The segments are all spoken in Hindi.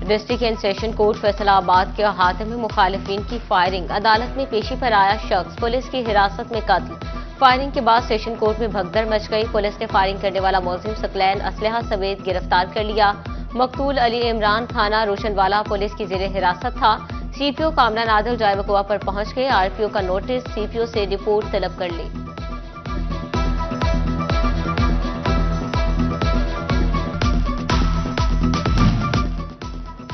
District and session court Faisalabad के अहाते में मुखालिफिन की फायरिंग, अदालत में पेशी पर आया शख्स पुलिस की हिरासत में कत्ल। फायरिंग के बाद सेशन कोर्ट में भगदड़ मच गई। पुलिस ने फायरिंग करने वाला मुलजिम सकलैन असलहा समेत गिरफ्तार कर लिया। मकतूल अली इमरान थाना रोशनवाला पुलिस की जेर हिरासत था। सीपीओ कामरान आदिल जायवकुआ पर पहुंच गए। आरपीओ का नोटिस, सीपीओ से रिपोर्ट तलब कर ली।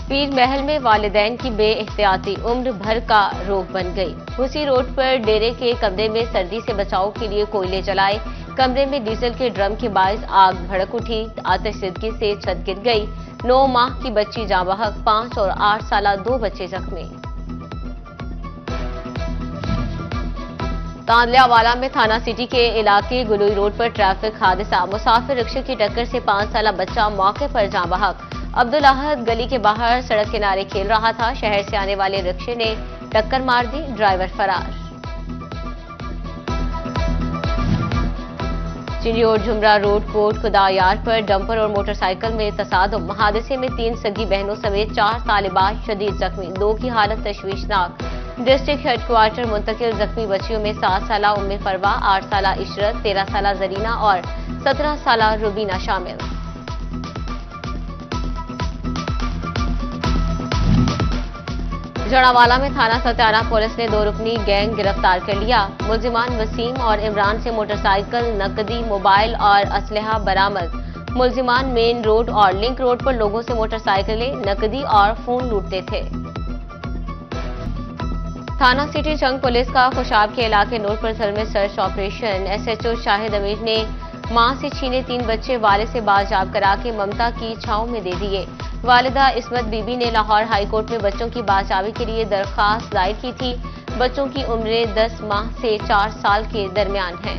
पीर महल में वालिदैन की बेएहतियाती उम्र भर का रोग बन गई। हुसी रोड पर डेरे के कमरे में सर्दी से बचाव के लिए कोयले जलाए। कमरे में डीजल के ड्रम के बायस आग भड़क उठी। आतिशबाजी से छत गिर गई। 9 माह की बच्ची जाँ बहक, 5 और 8 साल 2 बच्चे जख्मी। तांदलियावाला में थाना सिटी के इलाके गुलुई रोड पर ट्रैफिक हादसा, मुसाफिर रिक्शे की टक्कर से 5 साल बच्चा मौके पर जाँ बहक। अब्दुल अहद गली के बाहर सड़क किनारे खेल रहा था। शहर से आने वाले रिक्शे ने टक्कर मार दी, ड्राइवर फरार। चिंजोर झुमरा रोड कोट खुदायार पर डंपर और मोटरसाइकिल में तसादुम, हादसे में 3 सगी बहनों समेत 4 तालिबात शदीद जख्मी, 2 की हालत तशवीशनाक। डिस्ट्रिक्ट हेडक्वार्टर मुंतकिल जख्मी बच्चियों में 7 साल उम्मे फरवा, 8 साल इशरत, 13 साल जरीना और 17 साल रुबीना शामिल। जड़ावाला में थाना सत्याना पुलिस ने 2 रुकनी गैंग गिरफ्तार कर लिया। मुलजिमान वसीम और इमरान से मोटरसाइकिल, नकदी, मोबाइल और असलहा बरामद। मुलजिमान मेन रोड और लिंक रोड पर लोगों से मोटरसाइकिलें, नकदी और फोन लूटते थे। थाना सिटी जंग पुलिस का खुशाब के इलाके नूरपुर में सर्च ऑपरेशन। एसएचओ शाहिद अमीर ने मां से छीने 3 बच्चे वाले से बाजियाब करा के ममता की छांव में दे दिए। वालिदा इस्मत बीबी ने लाहौर हाईकोर्ट में बच्चों की बाजियाबी के लिए दरखास्त दायर की थी। बच्चों की उम्रें 10 माह से 4 साल के दरमियान हैं।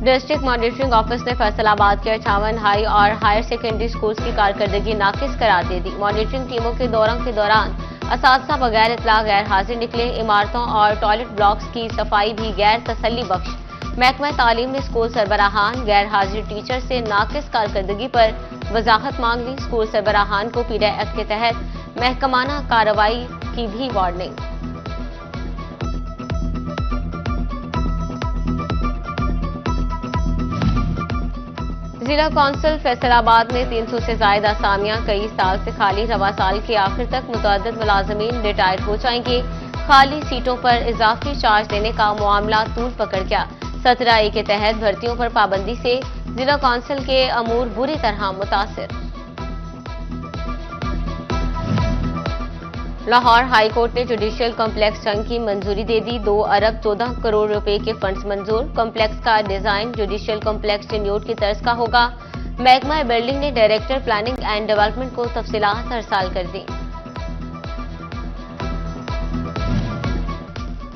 डिस्ट्रिक्ट मॉनिटरिंग ऑफिस ने फैसलाबाद के 58 हाई और हायर सेकेंडरी स्कूल्स की कारकर्दगी नाकिस करार दे दी। मॉनिटरिंग टीमों के दौरों के दौरान असातिज़ा बगैर इतला गैर हाजिर निकले। इमारतों और टॉयलेट ब्लॉक्स की सफाई भी गैर तसल्ली बख्श। महकमा तालीम ने स्कूल सरबराहान गैर हाजिर टीचर से नाकिस कारकर्दगी पर वजाहत मांग ली। स्कूल सरबराहान को पीडा एक्ट के तहत महकमाना कार्रवाई की भी वार्निंग। जिला कौंसिल फैसलाबाद में 300 से ज्यादा असामियां कई साल से खाली। रवा साल के आखिर तक मुतअद्दिद मुलाजमीन रिटायर हो जाएंगे। खाली सीटों पर इजाफी चार्ज देने का मामला तूल पकड़ गया। 17A के तहत भर्तियों पर पाबंदी से जिला कौंसिल के अमूर बुरी तरह मुतासिर। लाहौर हाई कोर्ट ने जुडिशियल कॉम्प्लेक्स जंग की मंजूरी दे दी। 2 अरब 14 करोड़ रुपए के फंड्स मंजूर। कॉम्प्लेक्स का डिजाइन जुडिशियल कॉम्प्लेक्स टेन्योर की तर्ज का होगा। महकमा बिल्डिंग ने डायरेक्टर प्लानिंग एंड डेवलपमेंट को तफसीलात अरसाल कर दी।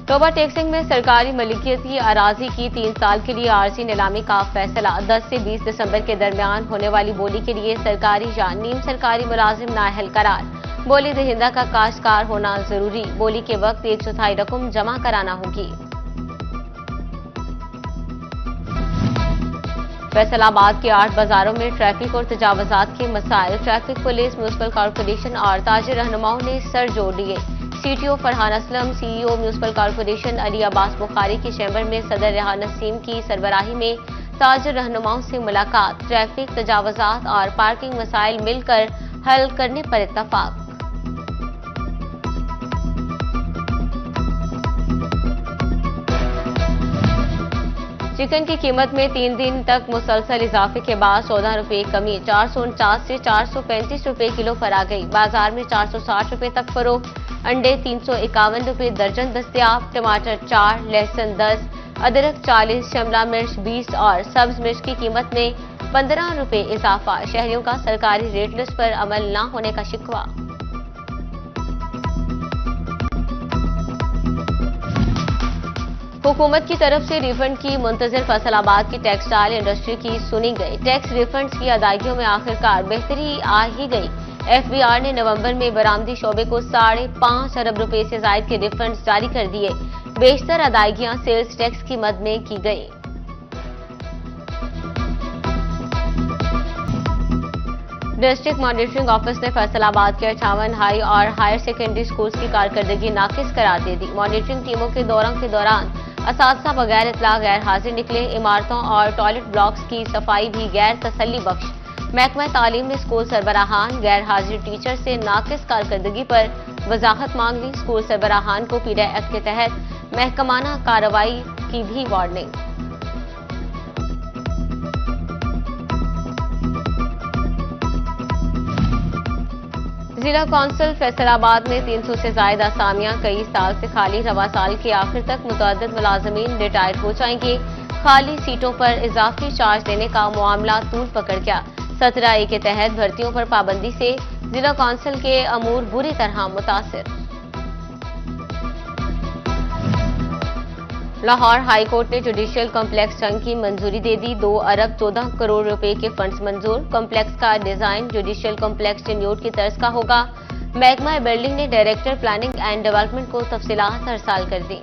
टोबा टेक्सिंग में सरकारी मलिकियत की अराजी की 3 साल के लिए आरजी नीलामी का फैसला। 10 से 20 दिसंबर के दरमियान होने वाली बोली के लिए सरकारी या नीम सरकारी मुलाजिम नाअहल करार। बोली दहिंदा का काश्तकार होना जरूरी। बोली के वक्त 1/4 रकम जमा कराना होगी। फैसलाबाद के 8 बाजारों में ट्रैफिक और तजावजात के मसाइल। ट्रैफिक पुलिस, म्यूनिसिपल कॉर्पोरेशन और ताजिर रहनुमाओं ने सर जोड़ लिए। CTO Farhan Aslam, CEO municipal corporation Ali Abbas Bukhari की चैम्बर में सदर रेहान नसीम की सरबराही में ताजिर रहनुमाओं से मुलाकात। ट्रैफिक, तजावजात और पार्किंग मसाइल मिलकर हल करने पर इत्तफाक। चिकन की कीमत में 3 दिन तक मुसलसल इजाफे के बाद 14 रुपए कमी, 449 से 435 रुपए किलो पर आ गई। बाजार में 460 रुपए तक फरोख्त। अंडे 351 रुपए दर्जन दस्तयाब। टमाटर 4, लहसुन 10, अदरक 40, शिमला मिर्च 20 और सब्ज मिर्च की कीमत में 15 रुपए इजाफा। शहरियों का सरकारी रेट लिस्ट पर अमल न होने का शिकवा। हुकूमत की तरफ से रिफंड की मुंतजर फैसलाबाद की टेक्सटाइल इंडस्ट्री की सुनी गई। टैक्स रिफंड्स की अदायगियों में आखिरकार बेहतरी आ ही गई। एफबीआर ने नवंबर में बरामदी शोबे को 5.5 अरब रुपए से जायद के रिफंड्स जारी कर दिए। बेशतर अदायगियां सेल्स टैक्स की मद में की गई। डिस्ट्रिक्ट मॉनिटरिंग ऑफिस ने फैसलाबाद के 58 हाई और हायर सेकेंडरी स्कूल्स की कारकर्दगी नाकिस करार दे दी। मॉनिटरिंग टीमों के दौरों के दौरान असातिज़ा बगैर इत्तला गैर हाजिर निकले। इमारतों और टॉयलेट ब्लॉक्स की सफाई भी गैर तसल्ली बख्श। महकमा तालीम ने स्कूल सरबराहान गैर हाजिर टीचर से नाकिस कारकर्दगी पर वजाहत मांग ली। स्कूल सरबराहान को पीडा एक्ट के तहत महकमाना कार्रवाई की भी वार्निंग। जिला कौंसिल फैसलाबाद में 300 से ज्यादा असामियां कई साल से खाली। रवा साल के आखिर तक मुतअद्दिद मुलाजमीन रिटायर हो जाएंगे। खाली सीटों पर इजाफी चार्ज देने का मामला तूल पकड़ गया। 17A के तहत भर्तियों पर पाबंदी से जिला कौंसिल के अमूर बुरी तरह मुतासिर। लाहौर हाई कोर्ट ने जुडिशियल कॉम्प्लेक्स जंग की मंजूरी दे दी। 2 अरब 14 करोड़ रुपए के फंड्स मंजूर। कॉम्प्लेक्स का डिजाइन जुडिशियल कॉम्प्लेक्स टेन्यूर की तर्ज का होगा। महकमा बिल्डिंग ने डायरेक्टर प्लानिंग एंड डेवलपमेंट को तफसीलात अरसाल कर दी।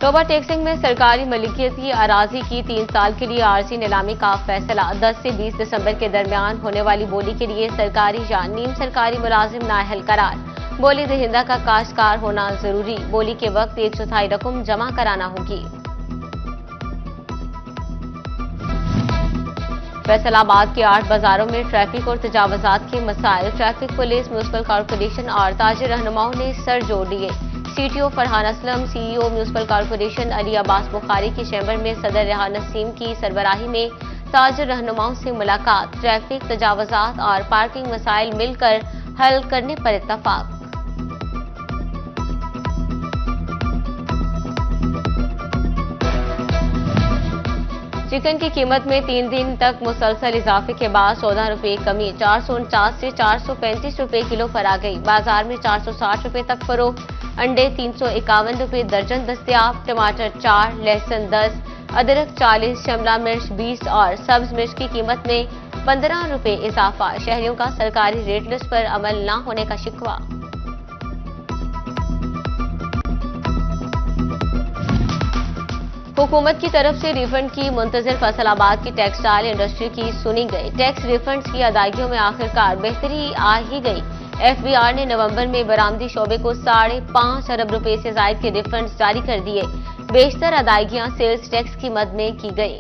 टोबा टेक्सिंग में सरकारी मलिकियत की अराजी की 3 साल के लिए आरजी नीलामी का फैसला। 10 से 20 दिसंबर के दरमियान होने वाली बोली के लिए सरकारी या नीम सरकारी मुलाजिम नाअहल करार। बोली दहिंदा का काश्तकार होना जरूरी। बोली के वक्त 1/4 रकम जमा कराना होगी। फैसलाबाद के 8 बाजारों में ट्रैफिक और तजावजात के मसाइल। ट्रैफिक पुलिस, म्यूनिसिपल कॉर्पोरेशन और ताजिर रहनुमाओं ने सर जोड़ दिए। CTO Farhan Aslam, CEO municipal corporation Ali Abbas Bukhari की चैम्बर में सदर रेहान नसीम की सरबराही में ताजिर रहनुमाओं से मुलाकात। ट्रैफिक, तजावजात और पार्किंग मसाइल मिलकर हल करने पर इत्तफाक। चिकन की कीमत में 3 दिन तक मुसलसल इजाफे के बाद 14 रुपए कमी। 449 से 435 रुपए किलो पर आ गई। बाजार में 460 रुपए तक फरोख्त। अंडे 351 रुपए दर्जन दस्तयाब। टमाटर 4, लहसुन 10, अदरक 40, शिमला मिर्च 20 और सब्ज मिर्च की कीमत में 15 रुपए इजाफा। शहरियों का सरकारी रेट लिस्ट पर अमल न होने का शिकवा। हुकूमत की तरफ से रिफंड की मुंतजर फैसलाबाद की टेक्सटाइल इंडस्ट्री की सुनी गई। टैक्स रिफंड्स की अदायगियों में आखिरकार बेहतरी आ ही गई। एफबीआर ने नवंबर में बरामदी शोबे को 5.5 अरब रुपए से जायद के रिफंड्स जारी कर दिए। बेशतर अदायगियां सेल्स टैक्स की मद में की गई।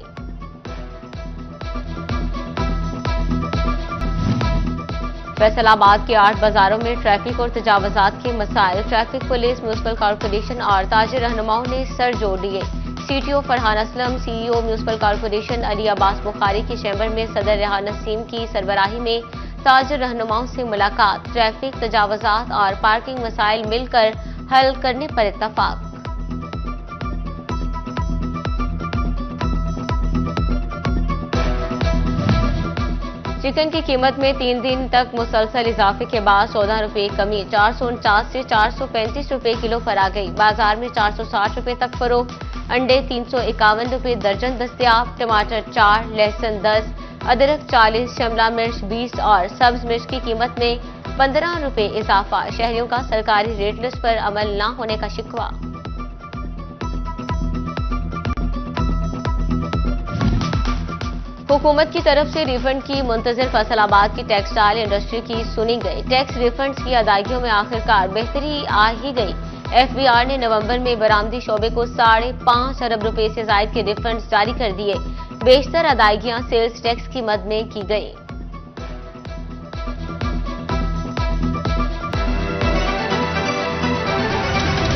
फैसलाबाद के 8 बाजारों में ट्रैफिक और तजावजात के मसाइल। ट्रैफिक पुलिस, म्यूनिसिपल कॉर्पोरेशन और ताजिर रहनुमाओं ने सर जोड़ दिए। CTO Farhan Aslam, CEO municipal corporation Ali Abbas Bukhari की चैम्बर में सदर रेहान नसीम की सरबराही में ताजिर रहनुमाओं से मुलाकात। ट्रैफिक, तजावजात और पार्किंग मसाइल मिलकर हल करने पर इत्तफाक। चिकन की कीमत में 3 दिन तक मुसलसल इजाफे के बाद 14 रुपए कमी। 449 से 435 रुपए किलो पर आ गई। बाजार में 460 रुपए तक फरोख्त। अंडे 351 रुपए दर्जन दस्तयाब। टमाटर 4, लहसुन 10, अदरक 40, शिमला मिर्च 20 और सब्ज मिर्च की कीमत में 15 रुपए इजाफा। शहरियों का सरकारी रेट लिस्ट पर अमल न होने का शिकवा। हुकूमत की तरफ से रिफंड की मुंतजर फैसलाबाद की टेक्सटाइल इंडस्ट्री की सुनी गई। टैक्स रिफंड्स की अदायगियों में आखिरकार बेहतरी आ ही गई। एफबीआर ने नवंबर में बरामदी शोबे को 5.5 अरब रुपए से जायद के रिफंड्स जारी कर दिए। बेशतर अदायगियां सेल्स टैक्स की मद में की गई।